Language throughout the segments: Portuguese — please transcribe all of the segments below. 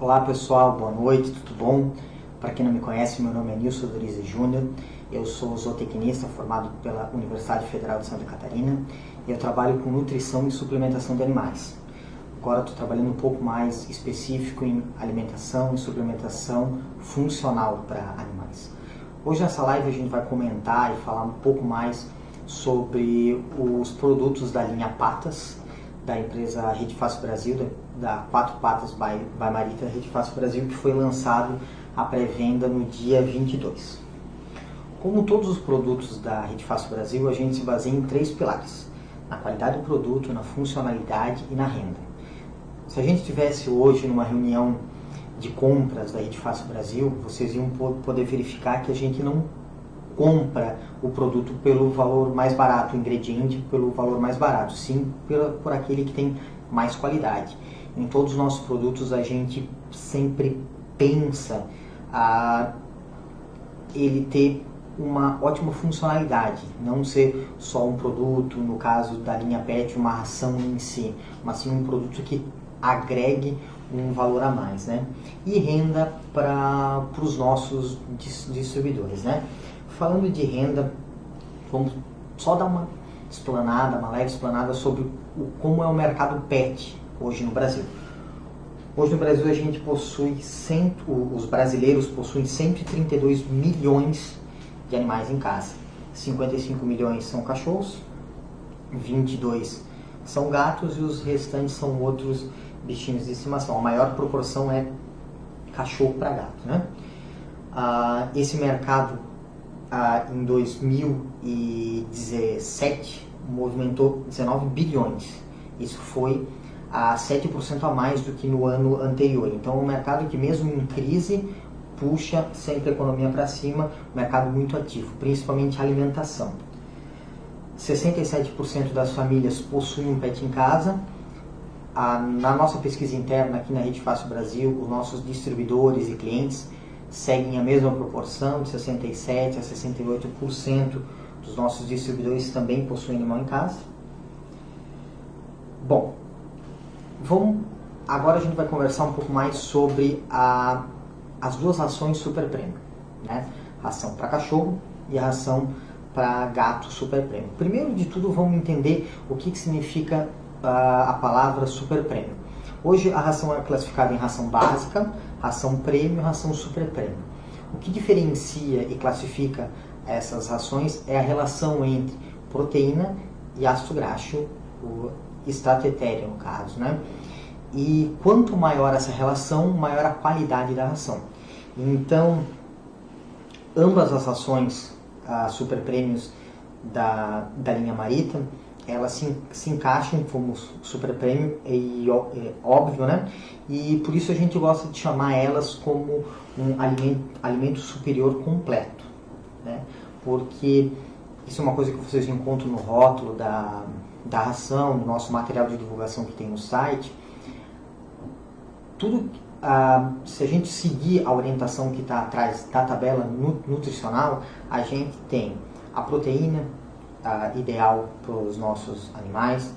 Olá pessoal, boa noite, tudo bom? Para quem não me conhece, meu nome é Nilson Dorize Júnior, eu sou zootecnista formado pela Universidade Federal de Santa Catarina e eu trabalho com nutrição e suplementação de animais. Agora estou trabalhando um pouco mais específico em alimentação e suplementação funcional para animais. Hoje nessa live a gente vai comentar e falar um pouco mais sobre os produtos da linha Patas, da empresa Rede Fácil Brasil, da Quatro Patas by Marita Rede Fácil Brasil, que foi lançado a pré-venda no dia 22. Como todos os produtos da Rede Fácil Brasil, a gente se baseia em 3 pilares: na qualidade do produto, na funcionalidade e na renda. Se a gente estivesse hoje numa reunião de compras da Rede Fácil Brasil, vocês iam poder verificar que a gente não compra o produto pelo valor mais barato, o ingrediente pelo valor mais barato, sim por aquele que tem mais qualidade. Em todos os nossos produtos a gente sempre pensa ele ter uma ótima funcionalidade, não ser só um produto, no caso da linha PET, uma ração em si, mas sim um produto que agregue um valor a mais, né? E renda para os nossos distribuidores, né? Falando de renda, vamos só dar uma leve explanada sobre como é o mercado PET hoje no Brasil. Hoje no Brasil a gente possui, os brasileiros possuem 132 milhões de animais em casa. 55 milhões são cachorros, 22 são gatos e os restantes são outros bichinhos de estimação. A maior proporção é cachorro para gato, né? Esse mercado em 2017 movimentou 19 bilhões. Isso foi 7% a mais do que no ano anterior. Então, é um mercado que mesmo em crise puxa sempre a economia para cima, um mercado muito ativo, principalmente a alimentação. 67% das famílias possuem um pet em casa. Na nossa pesquisa interna aqui na Rede Fácil Brasil, os nossos distribuidores e clientes seguem a mesma proporção, de 67% a 68% dos nossos distribuidores também possuem animal em casa. Bom, agora a gente vai conversar um pouco mais sobre as duas rações Super Premium, né? Ração para cachorro e a ração para gato Super Premium. Primeiro de tudo, vamos entender o que significa a palavra Super Premium. Hoje a ração é classificada em ração básica, ração premium e ração super premium. O que diferencia e classifica essas rações é a relação entre proteína e ácido graxo, o extrato etéreo no caso, né? E quanto maior essa relação, maior a qualidade da ração. Então, ambas as rações super premiums da linha Marita, elas se encaixam como super premium, óbvio, né? E por isso a gente gosta de chamar elas como um alimento superior completo, né? Porque isso é uma coisa que vocês encontram no rótulo da ração, no nosso material de divulgação que tem no site. Tudo, se a gente seguir a orientação que está atrás da tabela nutricional, a gente tem a proteína ideal para os nossos animais,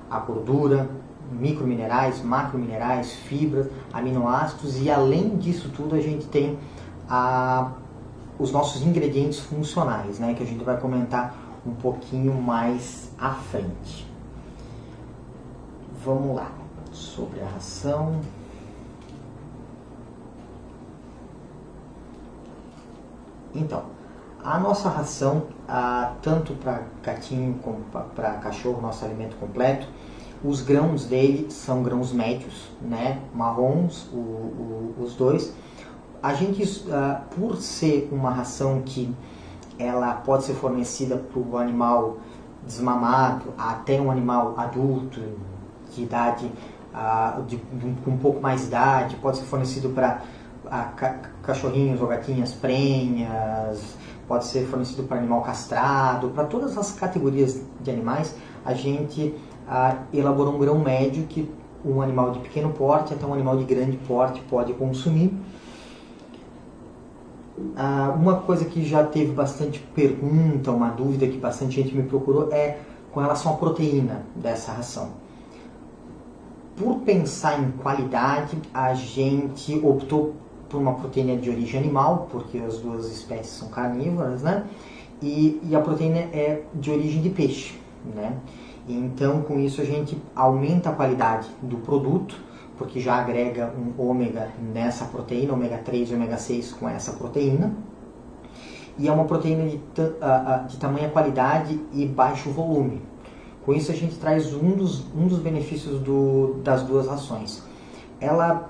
a gordura, microminerais, macrominerais, fibras, aminoácidos, e além disso tudo a gente tem os nossos ingredientes funcionais, né, que a gente vai comentar um pouquinho mais à frente. Vamos lá, sobre a ração. Então, a nossa ração, tanto para gatinho como para cachorro, nosso alimento completo, os grãos dele são grãos médios, né? Marrons, os dois. A gente, por ser uma ração que ela pode ser fornecida para o animal desmamado até um animal adulto, de idade, com um pouco mais de idade, pode ser fornecido para cachorrinhos ou gatinhas prenhas, pode ser fornecido para animal castrado, para todas as categorias de animais, a gente elaborou um grão médio que um animal de pequeno porte até um animal de grande porte pode consumir. Uma coisa que já teve bastante pergunta, uma dúvida que bastante gente me procurou é com relação à proteína dessa ração. por pensar em qualidade, a gente optou por uma proteína de origem animal, porque as duas espécies são carnívoras, né? E a proteína é de origem de peixe, né? Então, com isso, a gente aumenta a qualidade do produto, porque já agrega um ômega nessa proteína, ômega 3 e ômega 6 com essa proteína. E é uma proteína de tamanha qualidade e baixo volume. Com isso, a gente traz um dos benefícios das duas rações. Ela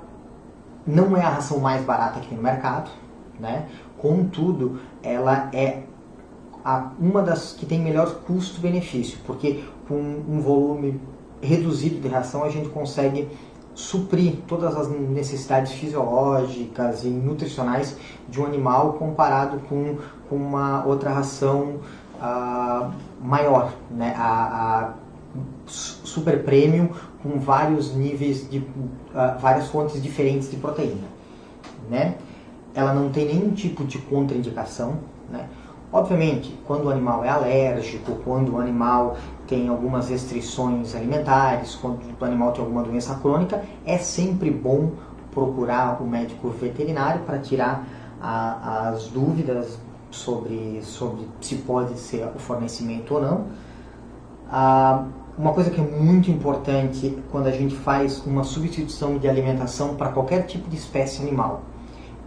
não é a ração mais barata que tem no mercado, né? Contudo, ela é uma das que tem melhor custo-benefício, porque com um volume reduzido de ração a gente consegue suprir todas as necessidades fisiológicas e nutricionais de um animal comparado com uma outra ração maior, né? A super premium, com vários níveis de várias fontes diferentes de proteína, né? Ela não tem nenhum tipo de contraindicação, né? Obviamente, quando o animal é alérgico, quando o animal tem algumas restrições alimentares, quando o animal tem alguma doença crônica, é sempre bom procurar o médico veterinário para tirar as dúvidas sobre se pode ser o fornecimento ou não. Uma coisa que é muito importante quando a gente faz uma substituição de alimentação para qualquer tipo de espécie animal,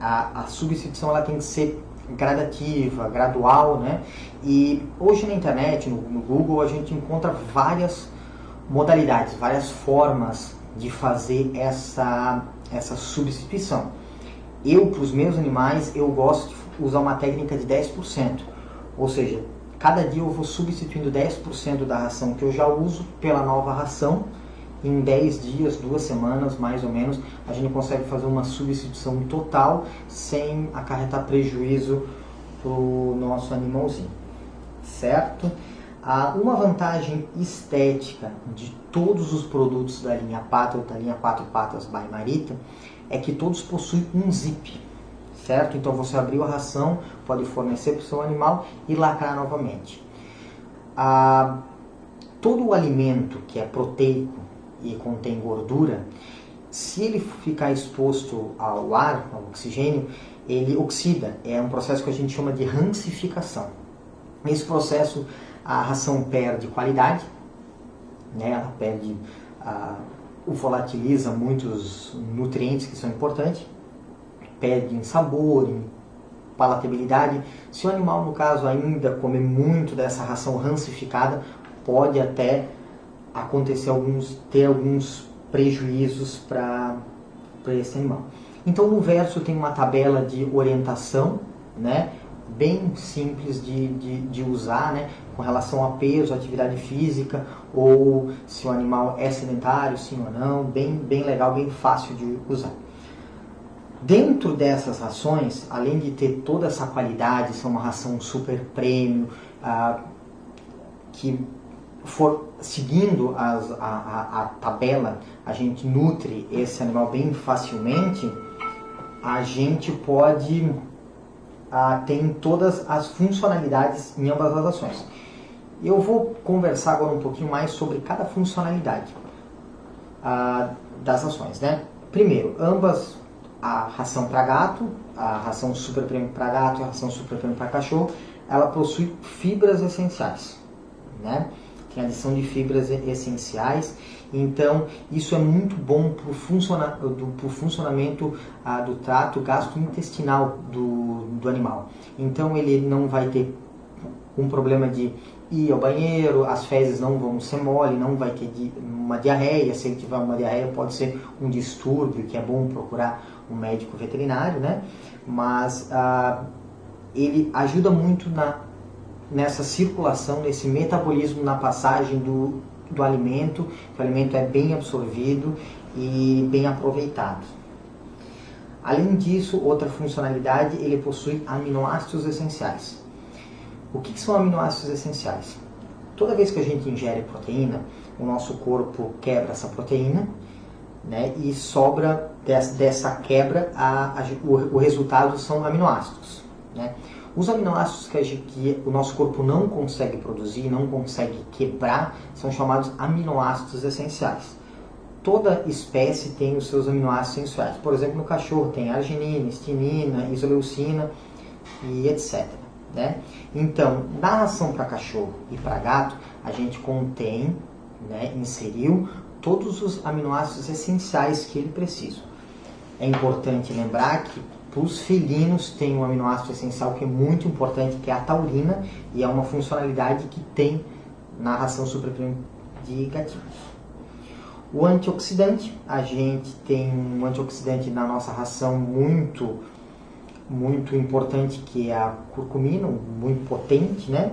a substituição ela tem que ser gradativa, gradual, né? E hoje na internet, no Google, a gente encontra várias modalidades, várias formas de fazer essa substituição. Para os meus animais, eu gosto de usar uma técnica de 10%, ou seja, cada dia eu vou substituindo 10% da ração que eu já uso pela nova ração. Em 10 dias, 2 semanas mais ou menos, a gente consegue fazer uma substituição total sem acarretar prejuízo para o nosso animalzinho, certo? Uma vantagem estética de todos os produtos da linha Pátria, da linha 4 Patas by Marita, é que todos possuem um zip, certo? Então você abriu a ração, pode fornecer para o seu animal e lacrar novamente. Todo o alimento que é proteico e contém gordura, se ele ficar exposto ao ar, ao oxigênio, ele oxida. É um processo que a gente chama de rancificação. Nesse processo, a ração perde qualidade, né? Ela perde, volatiliza muitos nutrientes que são importantes, perde em sabor, em palatabilidade. Se o animal, no caso, ainda comer muito dessa ração rancificada, pode até acontecer ter alguns prejuízos para esse animal. Então no verso tem uma tabela de orientação, né, bem simples de usar, né, com relação a peso, atividade física, ou se o animal é sedentário, sim ou não, bem legal, bem fácil de usar. Dentro dessas rações, além de ter toda essa qualidade, ser uma ração super premium, que seguindo a tabela, a gente nutre esse animal bem facilmente, a gente pode ter todas as funcionalidades em ambas as ações. Eu vou conversar agora um pouquinho mais sobre cada funcionalidade das ações, né? Primeiro, ambas, a ração para gato, a ração super premium para gato e a ração super premium para cachorro, ela possui fibras essenciais, né? Tem adição de fibras essenciais, então isso é muito bom para o funcionamento do trato gastrointestinal do animal. Então ele não vai ter um problema de ir ao banheiro, as fezes não vão ser mole, não vai ter uma diarreia. Se ele tiver uma diarreia, pode ser um distúrbio, que é bom procurar um médico veterinário, né? Mas ele ajuda muito nessa circulação, nesse metabolismo, na passagem do alimento, que o alimento é bem absorvido e bem aproveitado. Além disso, outra funcionalidade, ele possui aminoácidos essenciais. O que são aminoácidos essenciais? Toda vez que a gente ingere proteína, o nosso corpo quebra essa proteína, né, e sobra dessa quebra, o resultado são aminoácidos, né? Os aminoácidos que o nosso corpo não consegue produzir, não consegue quebrar, são chamados aminoácidos essenciais. toda espécie tem os seus aminoácidos essenciais. Por exemplo, no cachorro tem arginina, histinina, isoleucina e etc. Né? Então, na ração para cachorro e para gato, a gente contém, né, inseriu todos os aminoácidos essenciais que ele precisa. É importante lembrar que para os felinos tem um aminoácido essencial que é muito importante, que é a taurina, e é uma funcionalidade que tem na ração supraprenha de gatinhos. O antioxidante, a gente tem um antioxidante na nossa ração muito importante, que é a curcumina, muito potente, né?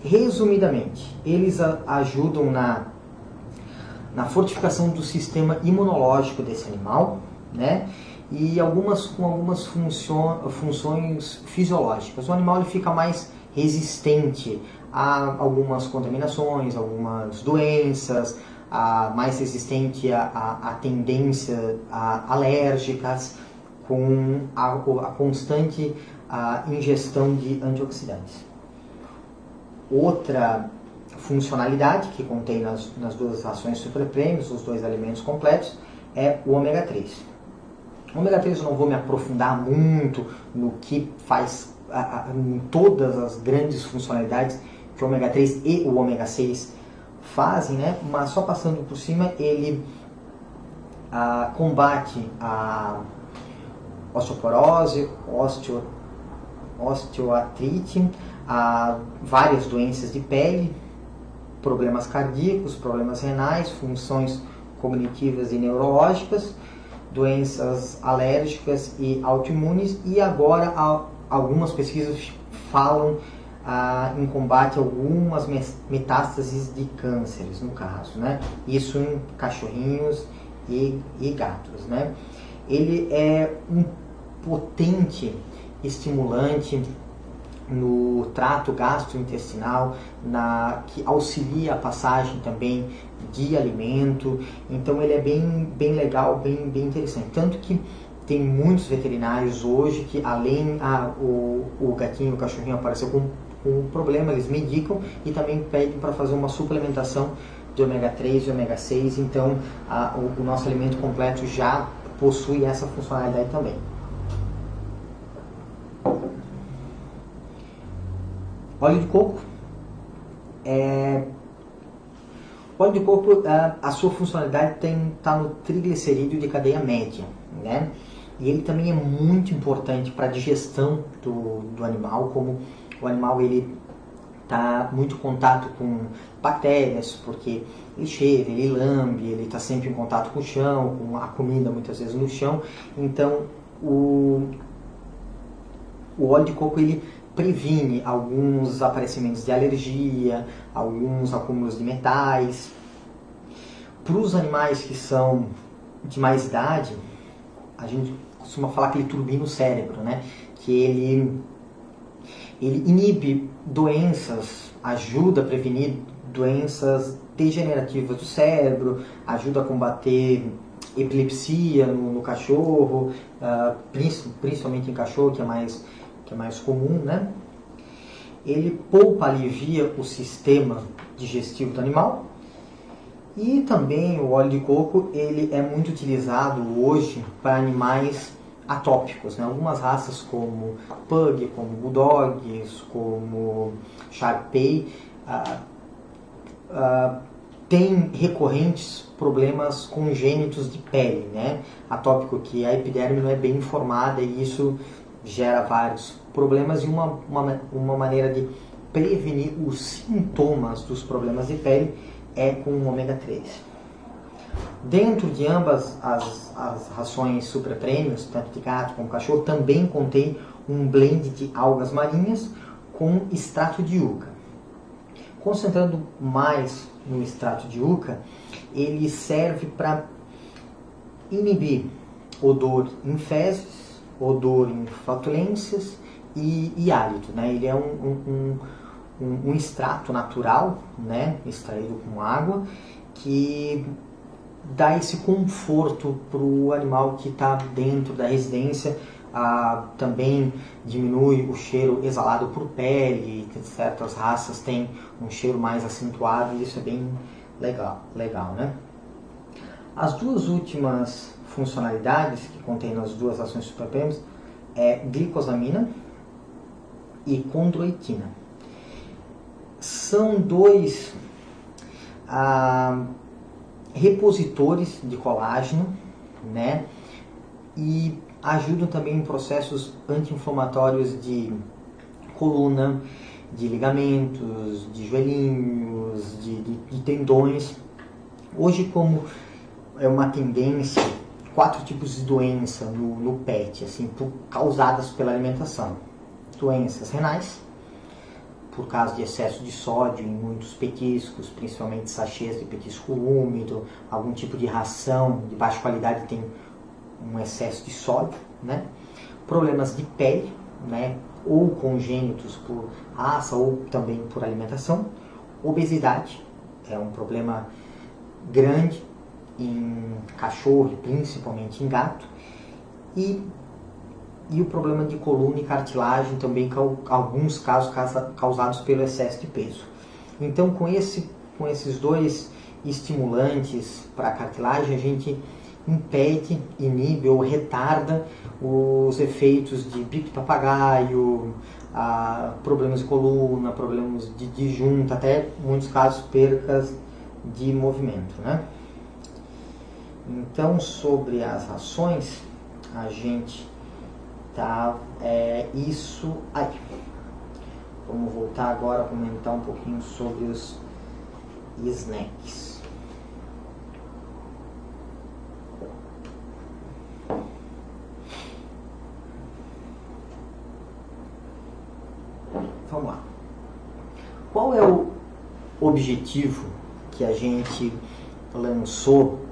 Resumidamente, eles ajudam na fortificação do sistema imunológico desse animal, né? E com algumas funções fisiológicas. O animal ele fica mais resistente a algumas contaminações, algumas doenças, mais resistente a tendência alérgicas, com a constante ingestão de antioxidantes. Outra funcionalidade que contém nas duas rações supraprenhos, os dois alimentos completos, é o ômega 3. O ômega 3 eu não vou me aprofundar muito no que faz em todas as grandes funcionalidades que o ômega 3 e o ômega 6 fazem, né? Mas só passando por cima, ele combate a osteoporose, osteoartrite, várias doenças de pele, problemas cardíacos, problemas renais, funções cognitivas e neurológicas, doenças alérgicas e autoimunes, e agora algumas pesquisas falam em combate a algumas metástases de cânceres, no caso, né? Isso em cachorrinhos e gatos, né? Ele é um potente estimulante no trato gastrointestinal, que auxilia a passagem também de alimento. Então ele é bem legal, bem interessante. Tanto que tem muitos veterinários hoje que, além o gatinho, o cachorrinho aparecer com um problema, eles medicam e também pedem para fazer uma suplementação de ômega 3 e ômega 6. Então o nosso alimento completo já possui essa funcionalidade também. Óleo de coco. O óleo de coco, a sua funcionalidade está no triglicerídeo de cadeia média, né? E ele também é muito importante para a digestão do animal, como o animal ele está muito em contato com bactérias, porque ele cheira, ele lambe, ele está sempre em contato com o chão, com a comida muitas vezes no chão. Então o óleo de coco ele previne alguns aparecimentos de alergia, alguns acúmulos de metais. Para os animais que são de mais idade, a gente costuma falar que ele turbina o cérebro, né? Que ele inibe doenças, ajuda a prevenir doenças degenerativas do cérebro, ajuda a combater epilepsia no cachorro, principalmente em cachorro, que é mais comum, né? Ele alivia o sistema digestivo do animal. E também o óleo de coco ele é muito utilizado hoje para animais atópicos, né? Algumas raças como Pug, como Bulldogs, como Shar-Pei têm recorrentes problemas congênitos de pele, né? Atópico, que a epiderme não é bem formada e isso gera vários problemas, e uma maneira de prevenir os sintomas dos problemas de pele é com o ômega 3. Dentro de ambas as rações supraprenhos, tanto de gato como cachorro, também contém um blend de algas marinhas com extrato de yucca. Concentrando mais no extrato de yucca, ele serve para inibir odor em fezes, odor em flatulências e hálito, né? Ele é um extrato natural, né? Extraído com água, que dá esse conforto para o animal que está dentro da residência. Também diminui o cheiro exalado por pele, certas raças têm um cheiro mais acentuado e isso é bem legal, né? As duas últimas funcionalidades que contém nas duas ações super é glicosamina e condroitina. São dois repositores de colágeno, né? E ajudam também em processos anti-inflamatórios de coluna, de ligamentos, de joelhinhos, de tendões. Hoje, como é uma tendência, 4 tipos de doença no PET, assim, causadas pela alimentação. Doenças renais, por causa de excesso de sódio em muitos petiscos, principalmente sachês de petisco úmido, algum tipo de ração de baixa qualidade tem um excesso de sódio, né? Problemas de pele, né? Ou congênitos por raça ou também por alimentação. Obesidade é um problema grande em cachorro, principalmente em gato. E o problema de coluna e cartilagem também, alguns casos causados pelo excesso de peso. Então, com esses dois estimulantes para a cartilagem, a gente impede, inibe ou retarda os efeitos de bico de papagaio, problemas de coluna, problemas de junta, até em muitos casos percas de movimento, né? Então, sobre as ações, a gente isso aí. Vamos voltar agora a comentar um pouquinho sobre os snacks. Vamos lá. Qual é o objetivo que a gente lançou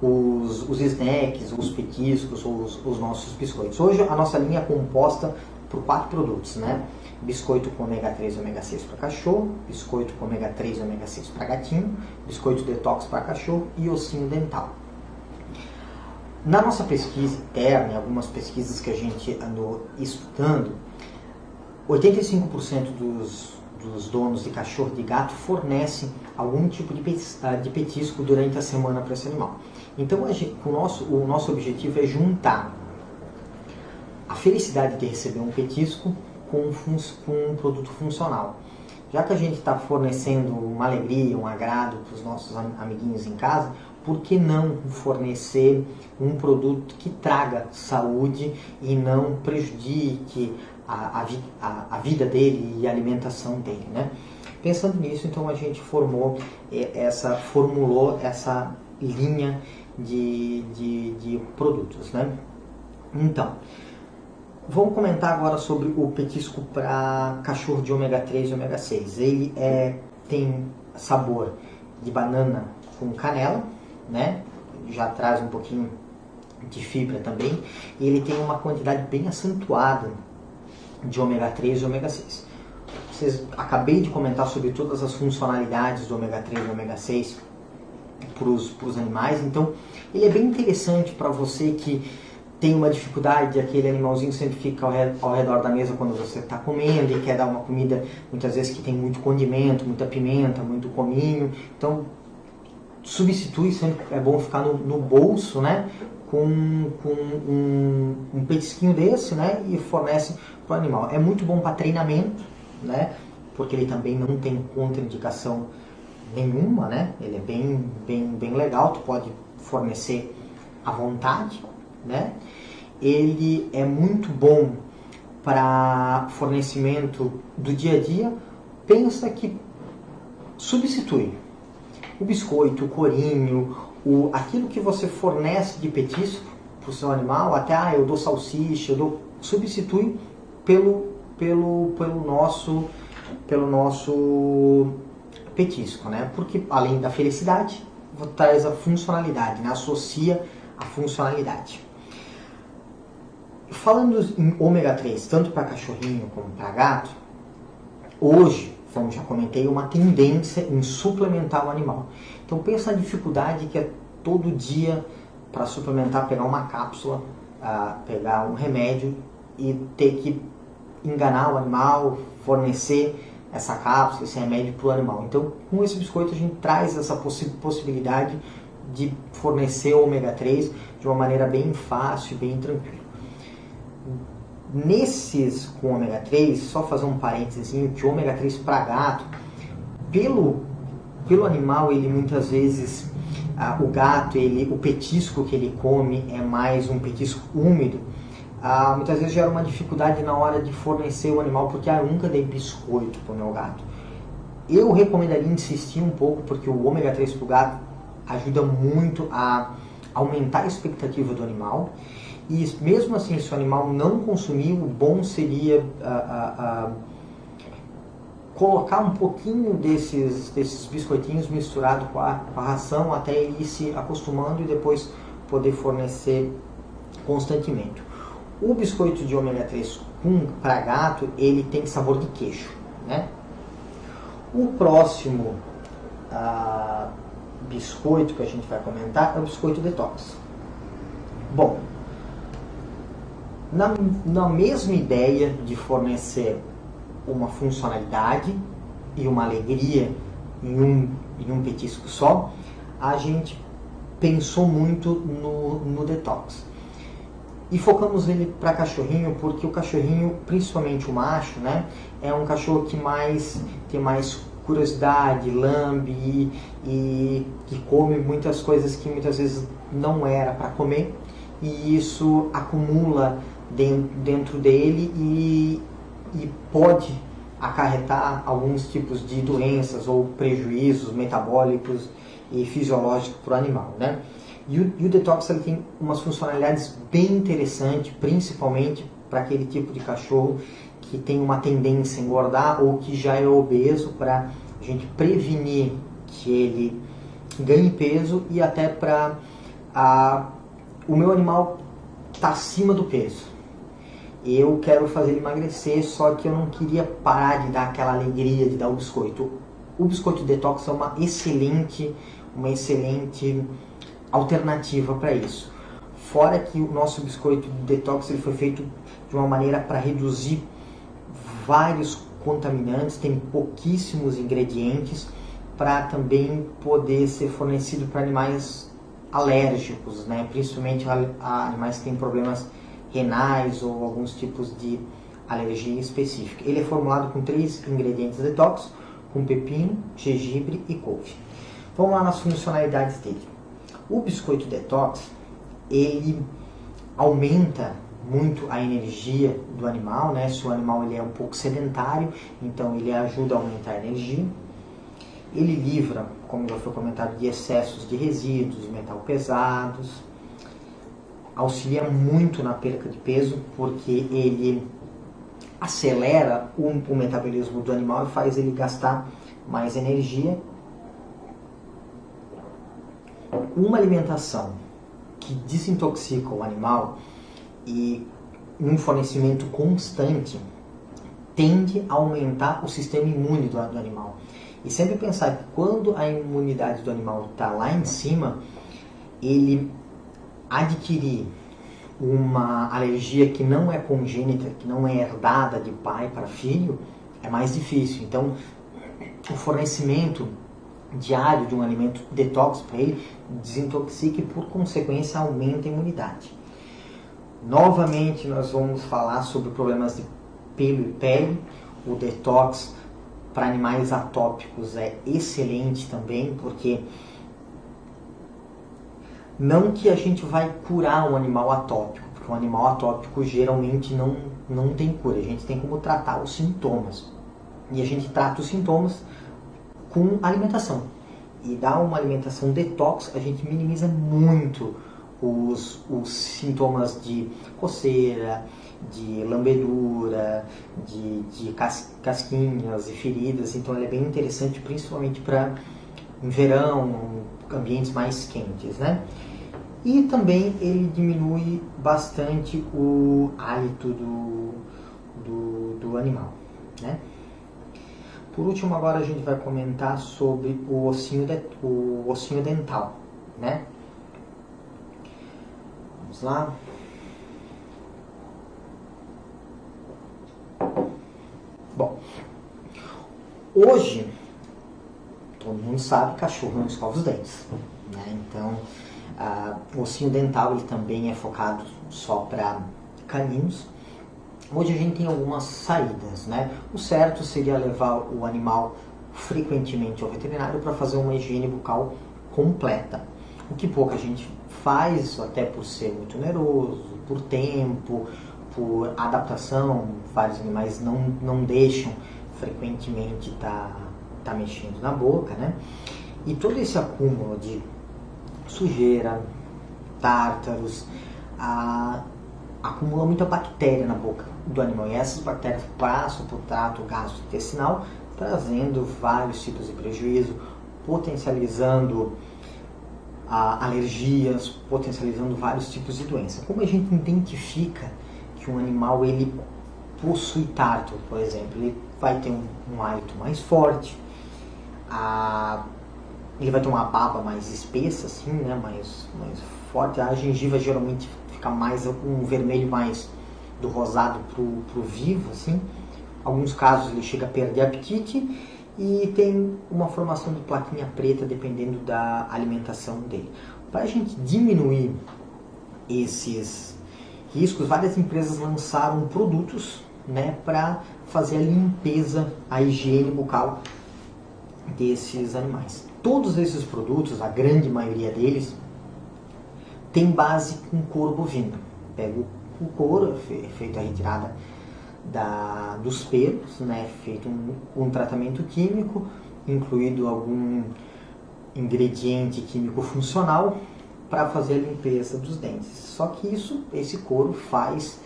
os snacks, os petiscos, os nossos biscoitos? Hoje a nossa linha é composta por 4 produtos, né? Biscoito com ômega 3 e ômega 6 para cachorro, biscoito com ômega 3 e ômega 6 para gatinho, biscoito detox para cachorro e ossinho dental. Na nossa pesquisa interna, em algumas pesquisas que a gente andou estudando, 85% dos donos de cachorro e de gato fornecem algum tipo de petisco durante a semana para esse animal. Então, o nosso objetivo é juntar a felicidade de receber um petisco com um produto funcional. Já que a gente está fornecendo uma alegria, um agrado para os nossos amiguinhos em casa, por que não fornecer um produto que traga saúde e não prejudique a vida dele e a alimentação dele, né? Pensando nisso, então a gente formulou essa linha de produtos, né? Então, vamos comentar agora sobre o petisco para cachorro de ômega 3 e ômega 6. Ele tem sabor de banana com canela, né? Já traz um pouquinho de fibra também. E ele tem uma quantidade bem acentuada de ômega 3 e ômega 6. Acabei de comentar sobre todas as funcionalidades do ômega 3 e ômega 6 para os animais. Então, ele é bem interessante para você que tem uma dificuldade, aquele animalzinho sempre fica ao redor da mesa quando você está comendo e quer dar uma comida, muitas vezes, que tem muito condimento, muita pimenta, muito cominho. Então, substitui, sempre é bom ficar no bolso, né? Com um petisquinho desse, né? E fornece para o animal. É muito bom para treinamento, né? Porque ele também não tem contraindicação nenhuma, né? Ele é bem legal, tu pode fornecer à vontade, né? Ele é muito bom para fornecimento do dia a dia. Pensa que substitui o biscoito, o corinho, aquilo que você fornece de petisco para o seu animal, até eu dou salsicha, substitui pelo nosso petisco, né? Porque além da felicidade, traz a funcionalidade, né? Associa a funcionalidade. Falando em ômega 3, tanto para cachorrinho como para gato, hoje, como já comentei, uma tendência em suplementar o animal. Então pensa na dificuldade que é todo dia para suplementar, pegar uma cápsula, pegar um remédio e ter que enganar o animal, fornecer essa cápsula, esse remédio para o animal. Então, com esse biscoito a gente traz essa possibilidade de fornecer ômega 3 de uma maneira bem fácil, bem tranquila. Nesses com ômega 3, só fazer um parênteses, que o ômega 3 para gato, pelo animal, ele muitas vezes, o gato, o petisco que ele come é mais um petisco úmido, muitas vezes gera uma dificuldade na hora de fornecer o animal, porque eu nunca dei biscoito para o meu gato. Eu recomendaria insistir um pouco, porque o ômega 3 para o gato ajuda muito a aumentar a expectativa do animal. E mesmo assim, se o animal não consumir, o bom seria colocar um pouquinho desses biscoitinhos misturado com a ração até ele ir se acostumando e depois poder fornecer constantemente. O biscoito de ômega 3 para gato, ele tem sabor de queijo, né? O próximo biscoito que a gente vai comentar é o biscoito detox. Bom, na mesma ideia de fornecer uma funcionalidade e uma alegria em um petisco só, a gente pensou muito no detox. E focamos ele para cachorrinho, porque o cachorrinho, principalmente o macho, né, é um cachorro que tem mais curiosidade, lambe e come muitas coisas que muitas vezes não era para comer, e isso acumula dentro dele e pode acarretar alguns tipos de doenças ou prejuízos metabólicos e fisiológicos para o animal, né? E o detox ele tem umas funcionalidades bem interessantes, principalmente para aquele tipo de cachorro que tem uma tendência a engordar ou que já é obeso, para a gente prevenir que ele ganhe peso, e até para o meu animal tá acima do peso. Eu quero fazer ele emagrecer, só que eu não queria parar de dar aquela alegria de dar o biscoito. O biscoito detox é uma excelente alternativa para isso. Fora que o nosso biscoito detox ele foi feito de uma maneira para reduzir vários contaminantes, tem pouquíssimos ingredientes, para também poder ser fornecido para animais alérgicos, né? Principalmente animais que têm problemas renais ou alguns tipos de alergia específica. Ele é formulado com 3 ingredientes detox, com pepino, gengibre e couve. Vamos lá nas funcionalidades dele. O biscoito detox, ele aumenta muito a energia do animal, né? Se o animal ele é um pouco sedentário, então ele ajuda a aumentar a energia. Ele livra, como já foi comentado, de excessos de resíduos, metal pesados. Auxilia muito na perca de peso, porque ele acelera o metabolismo do animal e faz ele gastar mais energia. Uma alimentação que desintoxica o animal e um fornecimento constante tende a aumentar o sistema imune do animal. E sempre pensar que quando a imunidade do animal está lá em cima, ele adquirir uma alergia que não é congênita, que não é herdada de pai para filho, é mais difícil. Então, o fornecimento diário de um alimento detox para ele desintoxica e, por consequência, aumenta a imunidade. Novamente, nós vamos falar sobre problemas de pelo e pele. O detox para animais atópicos é excelente também, porque não que a gente vai curar um animal atópico, porque um animal atópico geralmente não tem cura. A gente tem como tratar os sintomas. E a gente trata os sintomas com alimentação. E dar uma alimentação detox, a gente minimiza muito os sintomas de coceira, de lambedura, de casquinhas e feridas. Então ele é bem interessante, principalmente para em verão, ambientes mais quentes, né? E também ele diminui bastante o hálito do animal, né? Por último, agora a gente vai comentar sobre o ossinho dental, né? Vamos lá. Bom, hoje, todo mundo sabe que cachorro não escova os dentes, né? Então, o ossinho dental ele também é focado só para caninos. Hoje a gente tem algumas saídas, né? O certo seria levar o animal frequentemente ao veterinário para fazer uma higiene bucal completa. O que pouca gente faz, até por ser muito oneroso, por tempo, por adaptação. Vários animais não deixam frequentemente tá mexendo na boca, né? E todo esse acúmulo de sujeira, tártaros, acumula muita bactéria na boca do animal. E essas bactérias passam para o trato gastrointestinal, trazendo vários tipos de prejuízo, potencializando alergias, potencializando vários tipos de doença. Como a gente identifica que um animal ele possui tártaro, por exemplo? Ele vai ter um hálito mais forte, ele vai ter uma baba mais espessa, assim, né, mais forte. A gengiva geralmente fica mais um vermelho mais do rosado pro vivo, assim. Em alguns casos ele chega a perder apetite e tem uma formação de plaquinha preta dependendo da alimentação dele. Para a gente diminuir esses riscos, várias empresas lançaram produtos, né, para fazer a limpeza, a higiene bucal desses animais. Todos esses produtos, a grande maioria deles, tem base com couro bovino. Pega o couro, é feita a retirada dos pelos, né, feito um tratamento químico, incluído algum ingrediente químico funcional para fazer a limpeza dos dentes. Só que esse couro faz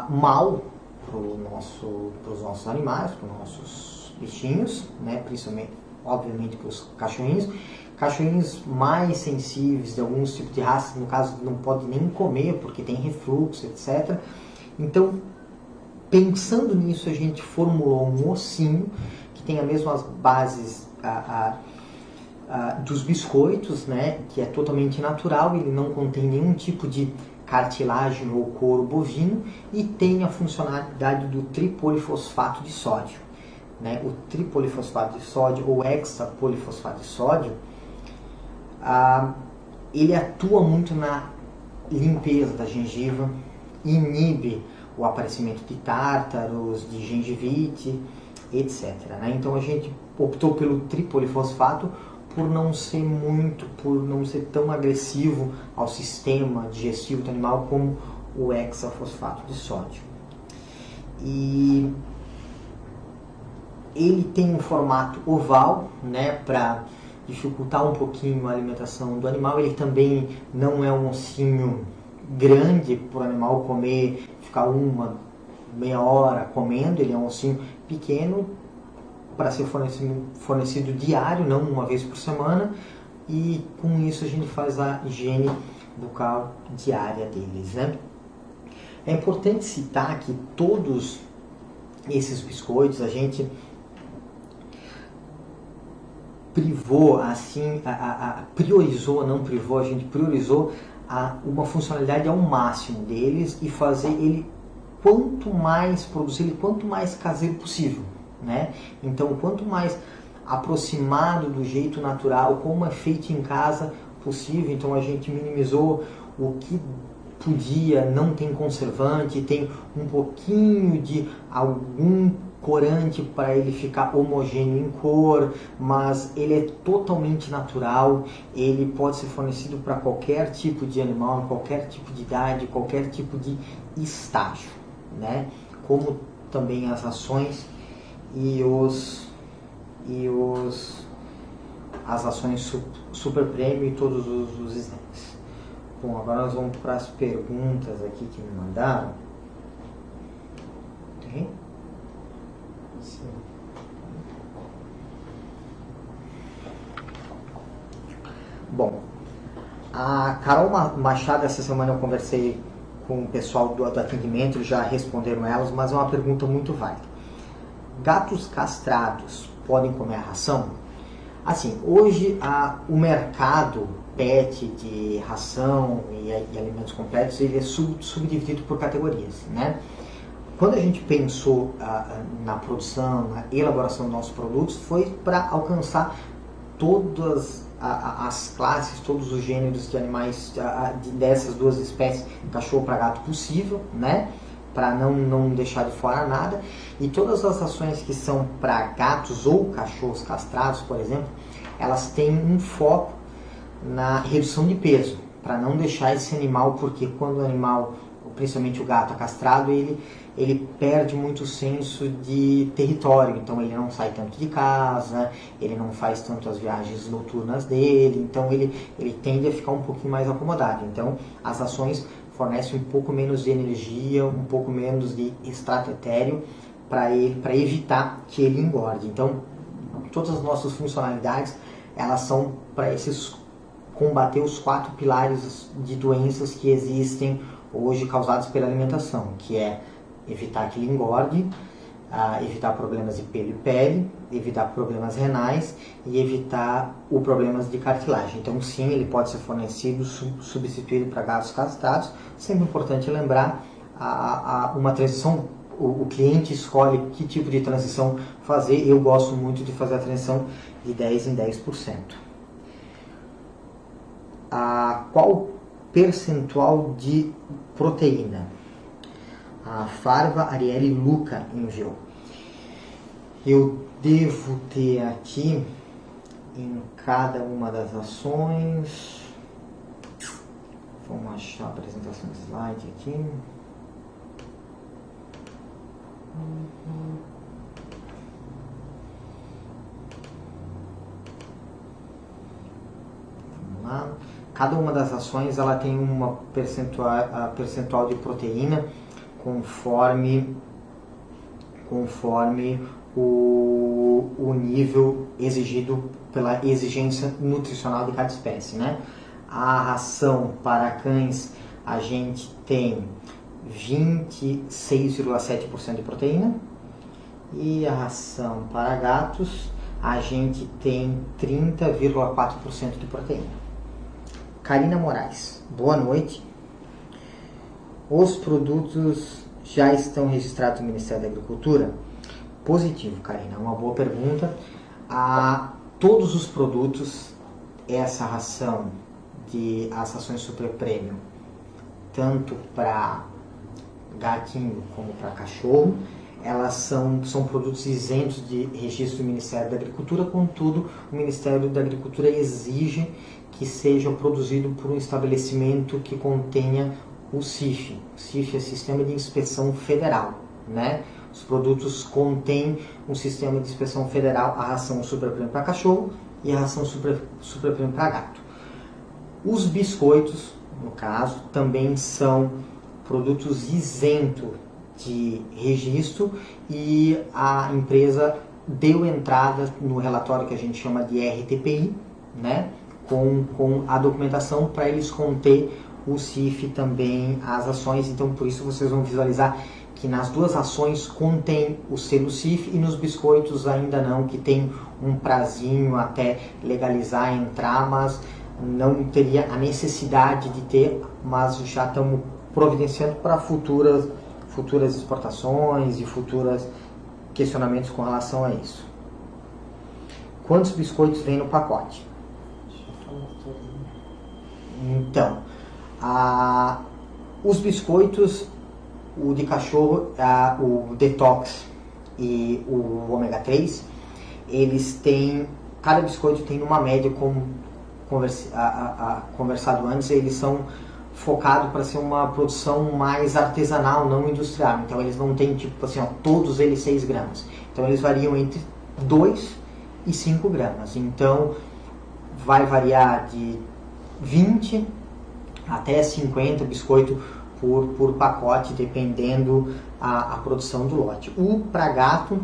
mal para os nossos animais, para os nossos bichinhos, né, principalmente, obviamente, para os cachorrinhos. Cachorrinhos mais sensíveis de alguns tipos de raças, no caso, não pode nem comer porque tem refluxo, etc. Então, pensando nisso, a gente formulou um ossinho que tem as mesmas bases dos biscoitos, né, que é totalmente natural, ele não contém nenhum tipo de cartilagem ou couro bovino e tem a funcionalidade do tripolifosfato de sódio, né? O tripolifosfato de sódio ou hexapolifosfato de sódio, ele atua muito na limpeza da gengiva, inibe o aparecimento de tártaros, de gengivite, etc, né? Então a gente optou pelo tripolifosfato por não ser tão agressivo ao sistema digestivo do animal como o hexafosfato de sódio. E ele tem um formato oval, né, para dificultar um pouquinho a alimentação do animal. Ele também não é um ossinho grande para o animal comer, ficar meia hora comendo. Ele é um ossinho pequeno para ser fornecido diário, não uma vez por semana, e com isso a gente faz a higiene bucal diária deles, né? É importante citar que todos esses biscoitos a gente priorizou uma funcionalidade ao máximo deles e fazer ele produzir ele quanto mais caseiro possível, né? Então, quanto mais aproximado do jeito natural, como é feito em casa possível. Então, a gente minimizou o que podia, não tem conservante, tem um pouquinho de algum corante para ele ficar homogêneo em cor, mas ele é totalmente natural. Ele pode ser fornecido para qualquer tipo de animal, qualquer tipo de idade, qualquer tipo de estágio, né? Como também as rações as ações super prêmio e todos os snacks. Bom, agora nós vamos para as perguntas aqui que me mandaram. Tem? Sim. Bom, a Carol Machado, essa semana eu conversei com o pessoal do atendimento, eles já responderam elas, mas é uma pergunta muito válida. Gatos castrados podem comer a ração? Assim, hoje o mercado pet de ração e alimentos completos, ele é subdividido por categorias, né? Quando a gente pensou na produção, na elaboração dos nossos produtos, foi para alcançar todas as classes, todos os gêneros de animais dessas duas espécies, cachorro para gato, possível, né? Para não deixar de fora nada. E todas as ações que são para gatos ou cachorros castrados, por exemplo, elas têm um foco na redução de peso, para não deixar esse animal, porque quando o animal, principalmente o gato, é castrado, ele perde muito o senso de território, então ele não sai tanto de casa, ele não faz tanto as viagens noturnas dele, então ele tende a ficar um pouquinho mais acomodado. Então as ações fornecem um pouco menos de energia, um pouco menos de extrato etéreo para evitar que ele engorde. Então todas as nossas funcionalidades, elas são para combater os 4 pilares de doenças que existem hoje causadas pela alimentação, que é evitar que ele engorde, evitar problemas de pelo e pele, evitar problemas renais e evitar os problemas de cartilagem. Então sim, ele pode ser fornecido, substituído para gatos castrados. Sempre importante lembrar uma transição, o cliente escolhe que tipo de transição fazer. Eu gosto muito de fazer a transição de 10 em 10%. Qual percentual de proteína? A Farva Arielle Luca enviou. Eu devo ter aqui em cada uma das ações. Vamos achar a apresentação do slide aqui. Vamos lá. Cada uma das ações ela tem uma percentual de proteína conforme o nível exigido pela exigência nutricional de cada espécie, né? A ração para cães a gente tem 26,7% de proteína e a ração para gatos a gente tem 30,4% de proteína. Karina Moraes, boa noite. Os produtos já estão registrados no Ministério da Agricultura? Positivo, Karina, uma boa pergunta. Todos os produtos, essa ração as rações Super Premium, tanto para gatinho como para cachorro, elas são produtos isentos de registro do Ministério da Agricultura, contudo, o Ministério da Agricultura exige que seja produzido por um estabelecimento que contenha o CIF. O CIF é Sistema de Inspeção Federal, né? Os produtos contêm um sistema de inspeção federal, a ração Super Premium para cachorro e a ração Super Premium para gato. Os biscoitos, no caso, também são produtos isentos de registro e a empresa deu entrada no relatório que a gente chama de RTPI, né? Com a documentação para eles conter o CIF também, as ações. Então por isso vocês vão visualizar que nas duas ações contém o selo CIF e nos biscoitos ainda não, que tem um prazinho até legalizar, entrar, mas não teria a necessidade de ter, mas já estamos providenciando para futuras exportações e futuros questionamentos com relação a isso. Quantos biscoitos vem no pacote? Então, os biscoitos, o de cachorro, o Detox e o Ômega 3, eles têm, cada biscoito tem uma média, como conversado antes, eles são focados para ser uma produção mais artesanal, não industrial. Então eles não têm tipo assim, todos eles 6 gramas. Então eles variam entre 2 e 5 gramas. Então vai variar de 20 até 50 biscoito por pacote, dependendo a produção do lote. O para gato,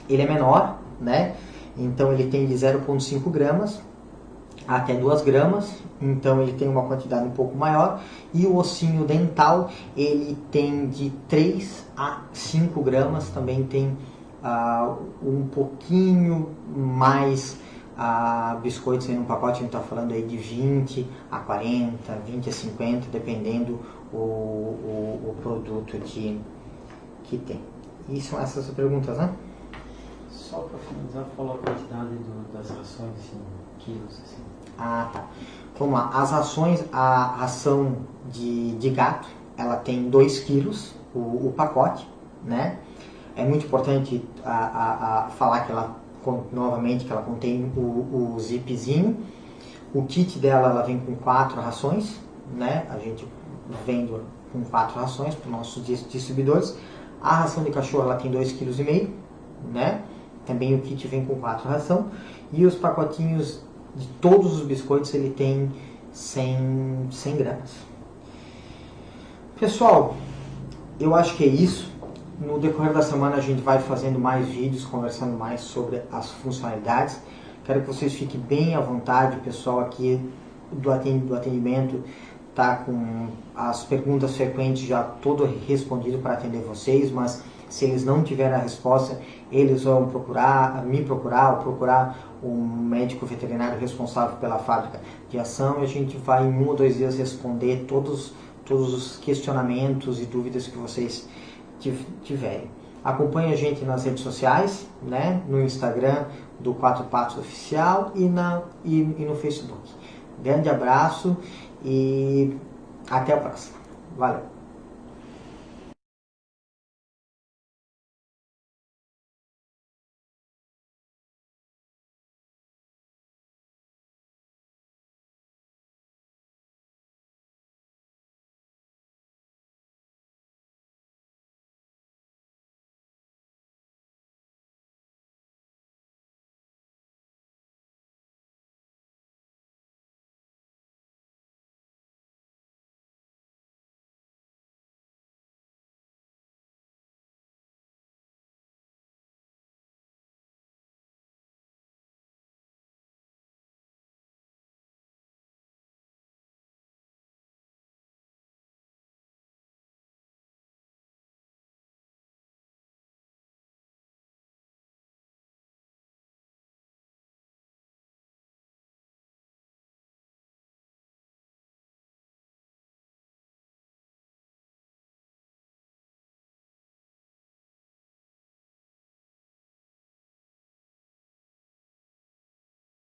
ele é menor, né? Então ele tem de 0,5 gramas até 2 gramas, então ele tem uma quantidade um pouco maior. E o ossinho dental, ele tem de 3 a 5 gramas, também tem um pouquinho mais biscoitos aí no pacote. A gente está falando aí de 20 a 40, 20 a 50, dependendo o produto que tem. E são essas perguntas, né? Só para finalizar, falar a quantidade das rações, assim, quilos, assim. Ah, tá. Vamos lá. As rações, a ração de gato, ela tem 2 quilos, o pacote, né? É muito importante falar que ela, novamente, que ela contém o zipzinho. O kit dela, ela vem com 4 rações, né? A gente vende com 4 rações para os nossos distribuidores. A ração de cachorro, ela tem 2,5 kg, né? Também o kit vem com 4 rações. E os pacotinhos de todos os biscoitos, ele tem 100 gramas. Pessoal, eu acho que é isso. No decorrer da semana a gente vai fazendo mais vídeos, conversando mais sobre as funcionalidades. Quero que vocês fiquem bem à vontade, o pessoal aqui do atendimento tá com as perguntas frequentes já todo respondido para atender vocês, mas se eles não tiverem a resposta, eles vão me procurar ou procurar um médico veterinário responsável pela fábrica de ação, e a gente vai em 1 ou 2 dias responder todos os questionamentos e dúvidas que vocês tiverem. Acompanhe a gente nas redes sociais, né? No Instagram do Quatro Patos Oficial e no Facebook. Grande abraço e até a próxima. Valeu!